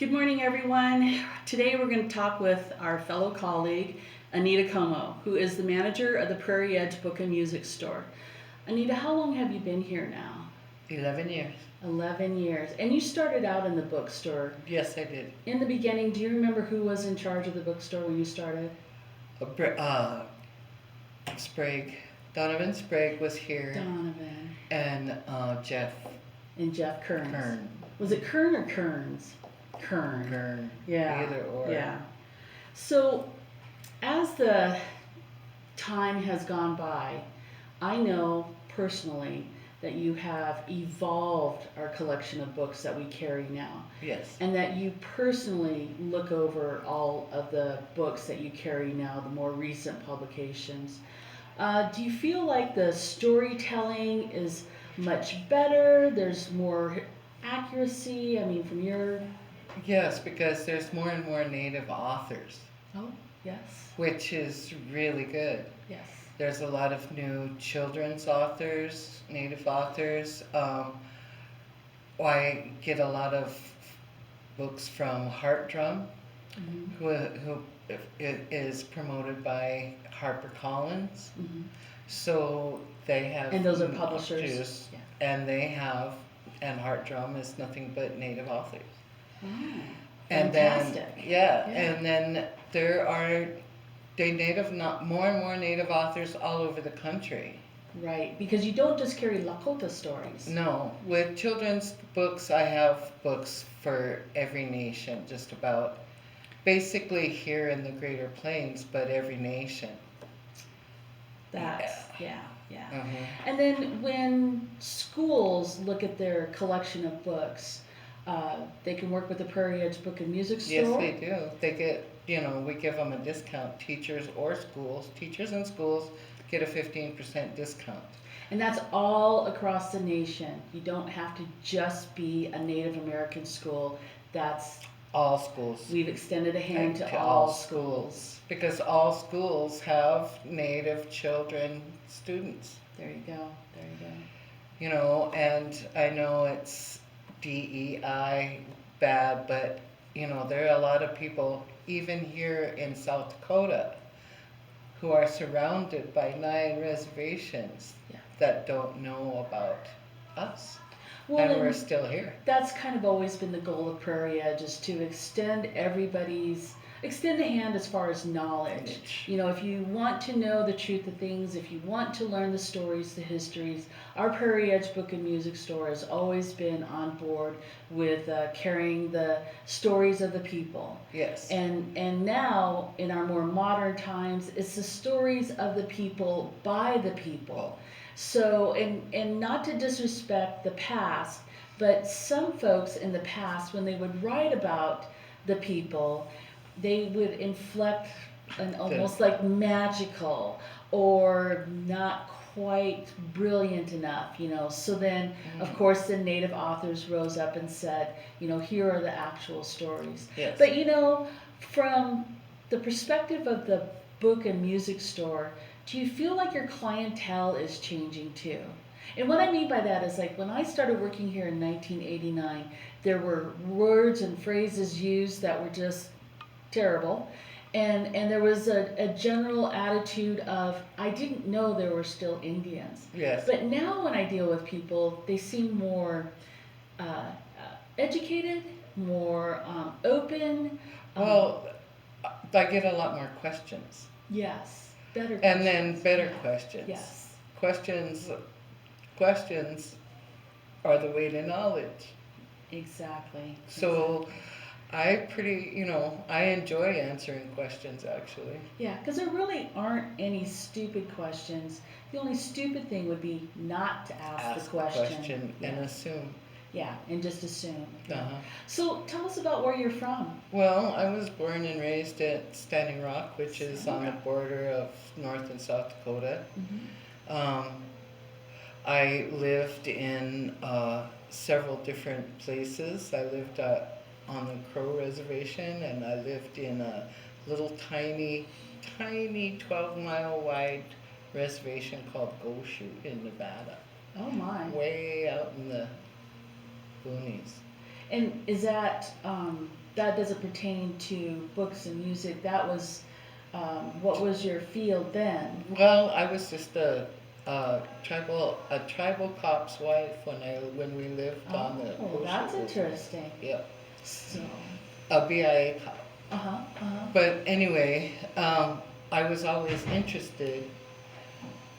Good morning, everyone. Today we're going to talk with our fellow colleague, Anita Comeau, who is the manager of the Prairie Edge Book and Music Store. Anita, how long have you been here now? 11 years. 11 years. And you started out in the bookstore. Yes, I did. In the beginning, do you remember who was in charge of the bookstore when you started? Sprague. Donovan Sprague was here. Donovan. And Jeff And Jeff Kearns. Kern. Was it Kern or Kearns? Kern. Kern. Yeah. Either or. Yeah. So, as the time has gone by, I know personally that you have evolved our collection of books that we carry now. Yes. And that you personally look over all of the books that you carry now, the more recent publications. Do you feel like the storytelling is much better? There's more accuracy? I mean, from your... Yes, because there's more and more native authors. Oh, yes. Which is really good. Yes. There's a lot of new children's authors, native authors. I get a lot of books from Heart Drum, Mm-hmm. who is promoted by HarperCollins. Mm-hmm. So they have... And those are publishers. Yeah. And Heart Drum is nothing but native authors. Oh, And fantastic. then, and then there are more and more native authors all over the country. Right, because you don't just carry Lakota stories. No, with children's books, I have books for every nation, just about. Basically here in the Greater Plains, but every nation. That's, yeah. Uh-huh. And then when schools look at their collection of books, they can work with the Prairie Edge Book and Music Store. Yes, they do. They get, we give them a discount. Teachers and schools get a 15% discount. And that's all across the nation. You don't have to just be a Native American school. That's all schools. We've extended a hand to all schools. Because all schools have Native children students. There you go. And I know it's DEI bad, but there are a lot of people, even here in South Dakota, who are surrounded by 9 reservations that don't know about us. Well, and we're still here. That's kind of always been the goal of Prairie Edge, is to extend a hand as far as knowledge. If you want to know the truth of things, if you want to learn the stories, the histories, our Prairie Edge Book and Music Store has always been on board with carrying the stories of the people. Yes. And now, in our more modern times, it's the stories of the people by the people. So, and not to disrespect the past, but some folks in the past, when they would write about the people, they would inflect an almost like magical or not quite brilliant enough, So then, of course, the native authors rose up and said, here are the actual stories. Yes. But, from the perspective of the book and music store, do you feel like your clientele is changing too? And what I mean by that is, like, when I started working here in 1989, there were words and phrases used that were just terrible. And there was a general attitude of, I didn't know there were still Indians. Yes. But now when I deal with people, they seem more educated, more open. Well, I get a lot more questions. Yes. Better questions. And then better questions. Yes. Questions are the way to knowledge. Exactly. So I enjoy answering questions, actually. Yeah, because there really aren't any stupid questions. The only stupid thing would be not to ask the question. And assume. Yeah, and just assume. Uh-huh. So tell us about where you're from. Well, I was born and raised at Standing Rock, which is on the border of North and South Dakota. Mm-hmm. I lived in several different places. I lived on the Crow Reservation, and I lived in a little tiny 12-mile wide reservation called Goshoot in Nevada. Oh my. Way out in the boonies. And is that, that doesn't pertain to books and music, that was, what was your field then? Well, I was just a tribal cop's wife when we lived on the Oh, Ocean that's Reserve. interesting. Yep, So, a BIA cop. uh-huh, uh-huh, But anyway, I was always interested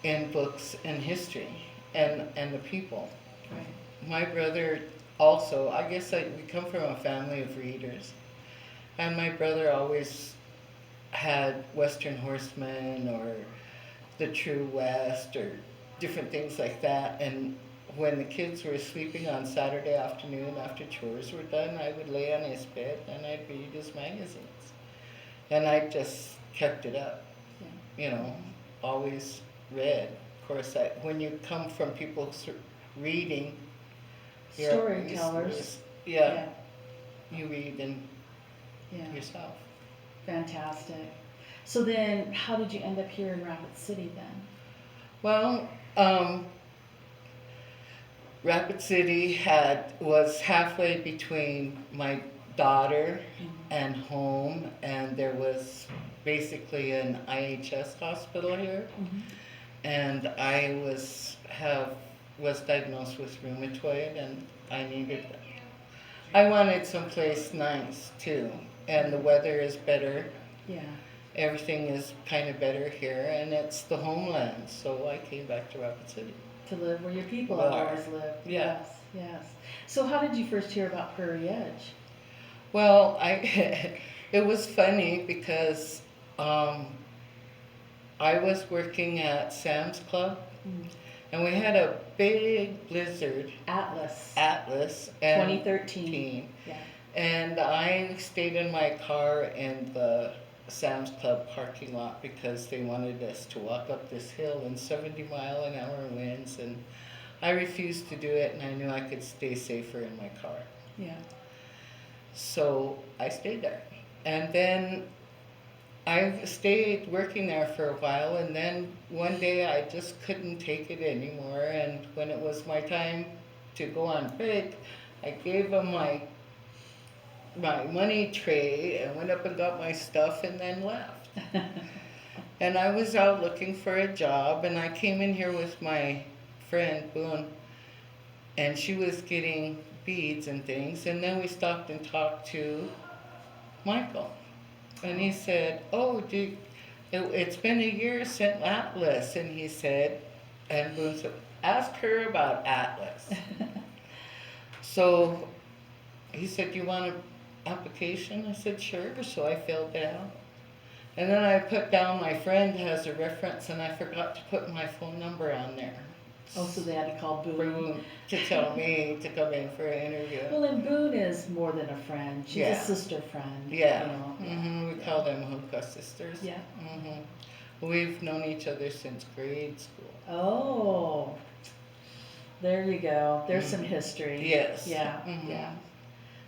in books and history and the people. right, My brother also, I guess we come from a family of readers, and my brother always had Western Horsemen or the True West or different things like that. And when the kids were sleeping on Saturday afternoon after chores were done, I would lay on his bed and I'd read his magazines. And I just kept it up, yeah. you know, always read. Of course, when you come from people reading, Storytellers, yeah, yeah, you read and yeah, yourself. fantastic. So then, how did you end up here in Rapid City then? Well, Rapid City was halfway between my daughter Mhm. and home, and there was basically an IHS hospital here, Mhm. and I was diagnosed with rheumatoid, and I wanted someplace nice too, and the weather is better. Yeah, Everything is kind of better here, and it's the homeland, so I came back to Rapid City. to live where your people have Well, always lived. yeah. Yes, yes. So how did you first hear about Prairie Edge? Well, it was funny because um, I was working at Sam's Club, Mm. and we had a big blizzard, Atlas, Atlas, and 2013. Yeah. and I stayed in my car in the Sam's Club parking lot because they wanted us to walk up this hill in 70-mile-an-hour winds, and I refused to do it, and I knew I could stay safer in my car. Yeah. So I stayed there. And then I stayed working there for a while, and then one day I just couldn't take it anymore. And when it was my time to go on break, I gave them my money tray and went up and got my stuff and then left. And I was out looking for a job, and I came in here with my friend Boone, and she was getting beads and things, and then we stopped and talked to Michael. And he said, "Oh, it's been a year since Atlas." And he said, and Boone said, "Ask her about Atlas." So he said, "Do you want an application?" I said, "Sure." So I filled it out. And then I put down my friend has a reference, and I forgot to put my phone number on there. Oh, so they had to call Boone. Boone to tell me to come in for an interview. Well, and Boone is more than a friend. She's Yeah. a sister friend. Yeah. You know. We Yeah. call them Hookah sisters. Yeah. We've known each other since grade school. Oh, there you go. There's some history. Yes. Yeah. Yeah.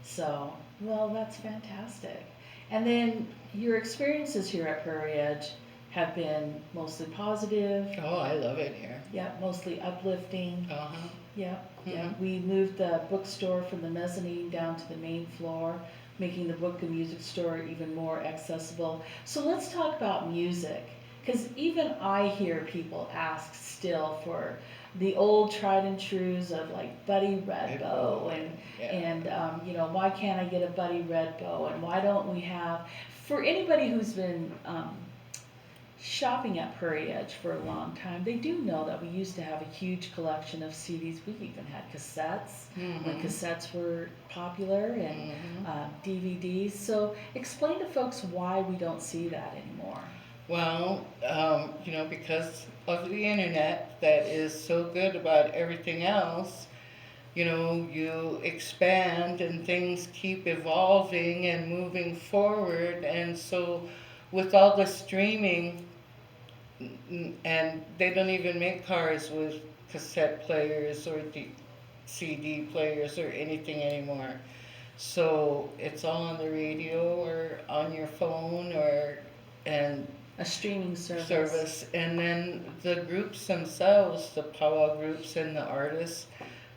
So, well, that's fantastic. And then your experiences here at Prairie Edge have been mostly positive. Oh, I love it here. Yeah, mostly uplifting. Uh-huh. Yeah, yeah. Mhm. We moved the bookstore from the mezzanine down to the main floor, making the book and music store even more accessible. So let's talk about music, because even I hear people ask still for the old tried and trues of like Buddy Redbow and you know, why can't I get a Buddy Redbow, and why don't we have, for anybody who's been shopping at Prairie Edge for a long time, they do know that we used to have a huge collection of CDs. We even had cassettes when cassettes were popular, and DVDs. So explain to folks why we don't see that anymore. Well, because of the internet that is so good about everything else, you expand and things keep evolving and moving forward. And so with all the streaming, and they don't even make cars with cassette players or CD players or anything anymore. So it's all on the radio or on your phone and A streaming service. And then the groups themselves, the powwow groups and the artists,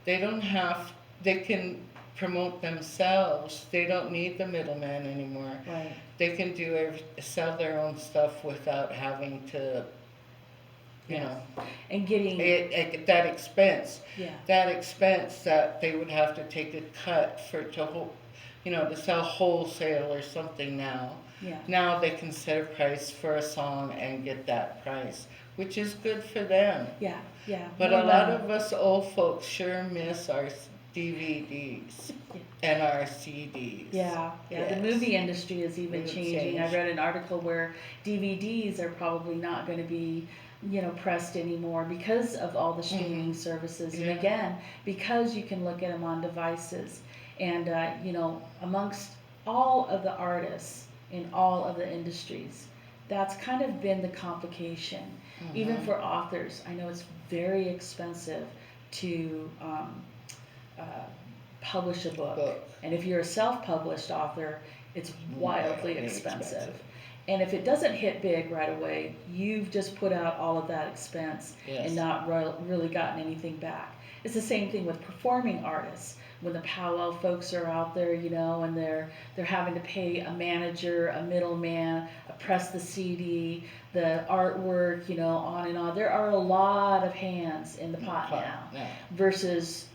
they don't have, they can promote themselves. They don't need the middleman anymore. Right. They can sell their own stuff without having to, you know, And getting, that expense. yeah, That expense that they would have to take a cut to sell wholesale or something now. yeah, Now they can set a price for a song and get that price, which is good for them. yeah, yeah. But More a lot money. of us old folks sure miss our DVDs and our CDs. Yeah, yeah. The Yes. movie industry is even It's changing. I changed. read an article where DVDs are probably not going to be, pressed anymore because of all the streaming services. And Yeah. again, because you can look at them on devices. And, amongst all of the artists in all of the industries, that's kind of been the complication. Even for authors, I know it's very expensive to uh, publish a book. And if you're a self-published author, it's wildly Wildly expensive. expensive. And if it doesn't hit big right away, you've just put out all of that expense Yes. and not really gotten anything back. It's the same thing with performing artists. When the powwow folks are out there, and they're having to pay a manager, a middleman, press the CD, the artwork, on and on. There are a lot of hands in the pot now versus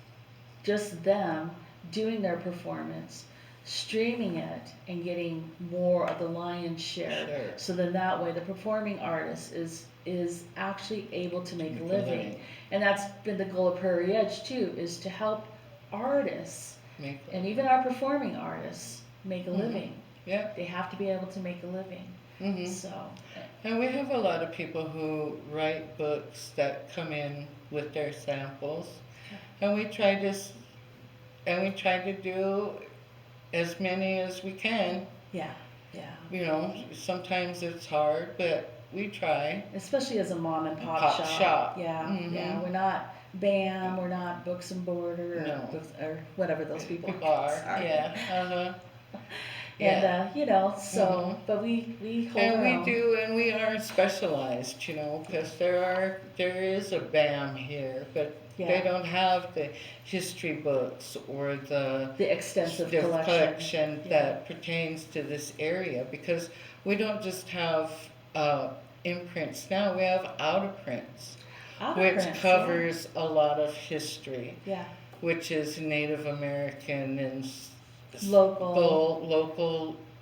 just them doing their performance, streaming it, and getting more of the lion's share. Sure. So then that way the performing artist is actually able to make a living. And that's been the goal of Prairie Edge too, is to help artists and even our performing artists make a living. Yeah. They have to be able to make a living. So. And we have a lot of people who write books that come in with their samples, and we try to do as many as we can. Yeah, yeah. Sometimes it's hard, but we try. Especially as a mom and pop shop. Yeah, yeah. We're not BAM, we're not Books and Border or whatever those people are. Sorry. Yeah. And but we hold our own. And we are specialized, because there is a BAM here, but they don't have the history books or the extensive collection that pertains to this area, because we don't just have imprints now, we have out of prints, which covers a lot of history, which is Native American and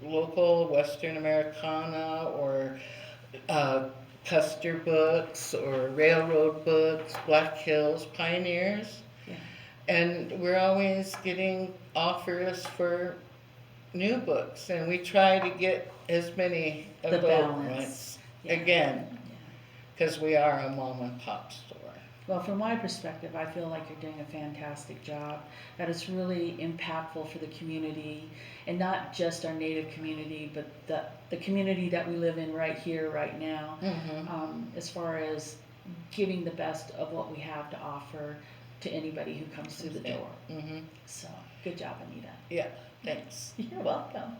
local Western Americana, or Custer books, or railroad books, Black Hills pioneers. And we're always getting offers for new books, and we try to get as many of the both balance again, because we are a mom and pop store. Well, from my perspective, I feel like you're doing a fantastic job, that it's really impactful for the community, and not just our Native community, but the community that we live in right here, right now, as far as giving the best of what we have to offer to anybody who comes through the door. So, good job, Anita. Yeah, thanks. You're welcome.